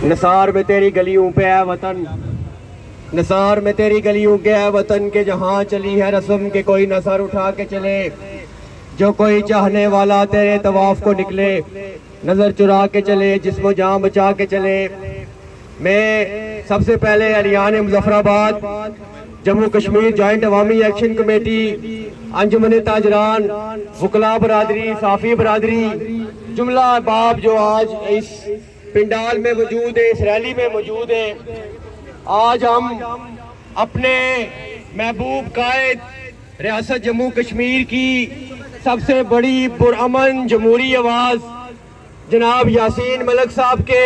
نثار میں تیری گلیوں پہ ہے وطن، نثار میں تیری گلیوں کے ہے وطن کے جہاں چلی ہے رسم کہ کوئی نہ سر اٹھا کے چلے، جو کوئی چاہنے والا تیرے طواف کو نکلے، نظر چرا کے چلے، جسم و جان بچا کے چلے۔ میں سب سے پہلے اہلیان مظفر آباد، جموں کشمیر جوائنٹ عوامی ایکشن کمیٹی، انجمن تاجران، وکلاء برادری، صحافی برادری، جملہ احباب جو آج اس پنڈال میں موجود ہے، اس ریلی میں موجود ہے، آج ہم اپنے محبوب قائد ریاست جموں کشمیر کی سب سے بڑی پرامن جمہوری آواز جناب یاسین ملک صاحب کے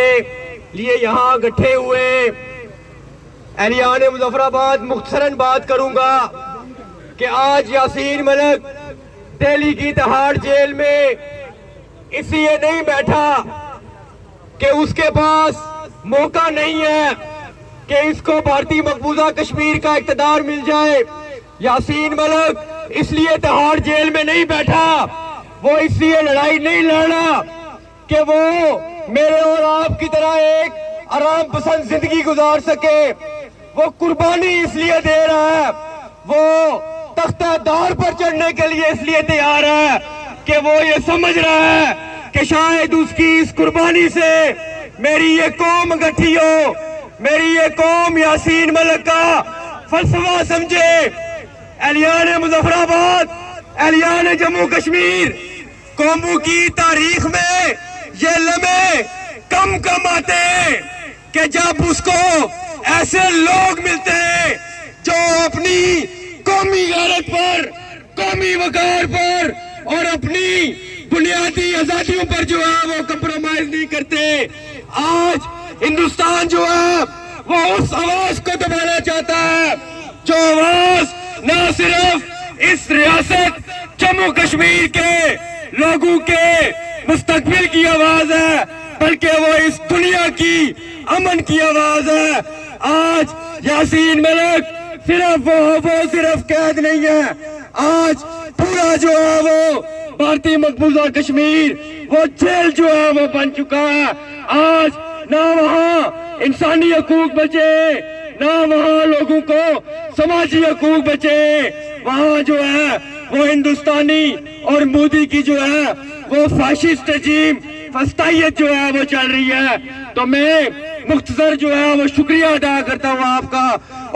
لیے یہاں اکٹھے ہوئے۔ اہلیان مظفر آباد مختصراً بات کروں گا کہ آج یاسین ملک دہلی کی تہاڑ جیل میں اس لیے نہیں بیٹھا کہ اس کے پاس موقع نہیں ہے کہ اس کو بھارتی مقبوضہ کشمیر کا اقتدار مل جائے۔ یاسین ملک اس لیے تہاڑ جیل میں نہیں بیٹھا، وہ اس لیے لڑائی نہیں لڑا کہ وہ میرے اور آپ کی طرح ایک آرام پسند زندگی گزار سکے، وہ قربانی اس لیے دے رہا ہے، وہ تختہ دار پر چڑھنے کے لیے اس لیے تیار ہے کہ وہ یہ سمجھ رہا ہے کہ شاید اس کی اس قربانی سے میری یہ قوم اکٹھی ہو، میری یہ قوم یاسین ملک کا فلسفہ سمجھے۔ اہلیان مظفر آباد، اہلیان جموں کشمیر، قوموں کی تاریخ میں یہ لمحے کم آتے ہیں کہ جب اس کو ایسے لوگ ملتے ہیں جو اپنی قومی غیرت پر، قومی وقار پر اور اپنی بنیادی آزادیوں پر جو ہے وہ کمپرومائز نہیں کرتے۔ آج ہندوستان جو ہے وہ اس آواز کو دبانا چاہتا ہے، جو آواز نہ صرف اس ریاست جموں کشمیر کے لوگوں کے مستقبل کی آواز ہے بلکہ وہ اس دنیا کی امن کی آواز ہے۔ آج یاسین ملک صرف قید نہیں ہے، آج پورا جو ہے وہ بھارتی مقبوضہ کشمیر وہ جیل جو ہے وہ بن چکا ہے۔ آج نہ وہاں انسانی حقوق بچے، نہ وہاں لوگوں کو سماجی حقوق بچے، وہاں جو ہے وہ ہندوستانی اور مودی کی جو ہے وہ فاشسٹ رجیم فسطائیت جو ہے وہ چل رہی ہے۔ تو میں مختصر جو ہے وہ شکریہ ادا کرتا ہوں آپ کا،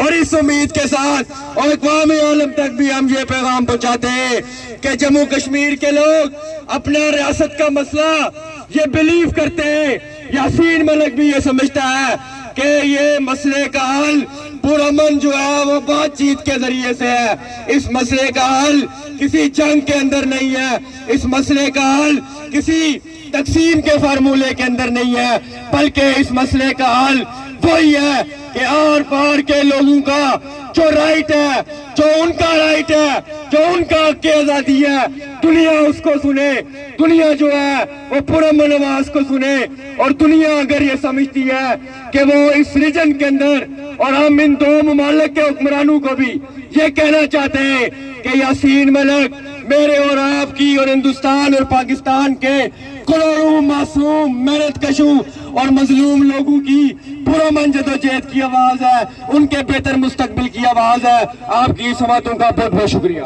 اور اس امید کے ساتھ اور اقوام عالم تک بھی ہم یہ پیغام پہنچاتے ہیں کہ جموں کشمیر کے لوگ اپنا ریاست کا مسئلہ یہ بلیو کرتے ہیں، یاسین ملک بھی یہ سمجھتا ہے کہ یہ مسئلے کا حل پرامن جو ہے وہ بات چیت کے ذریعے سے ہے۔ اس مسئلے کا حل کسی جنگ کے اندر نہیں ہے، اس مسئلے کا حل کسی تقسیم کے فارمولے کے اندر نہیں ہے، بلکہ اس مسئلے کا حل وہی ہے کہ آر پار کے لوگوں کا جو رائٹ ہے، جو ان کا رائٹ ہے، جو ان کا حق کی آزادی ہے، دنیا اس کو سنے، دنیا جو ہے وہ پرامن آواز کو سنے، اور دنیا اگر یہ سمجھتی ہے کہ وہ اس ریجن کے اندر، اور ہم ان دو ممالک کے حکمرانوں کو بھی یہ کہنا چاہتے ہیں کہ یاسین ملک میرے اور آپ کی اور ہندوستان اور پاکستان کے کروڑوں معصوم محنت کشوں اور مظلوم لوگوں کی پرامن جدوجہد کی آواز ہے، ان کے بہتر مستقبل کی آواز ہے۔ آپ کی سماعتوں کا بہت بہت شکریہ۔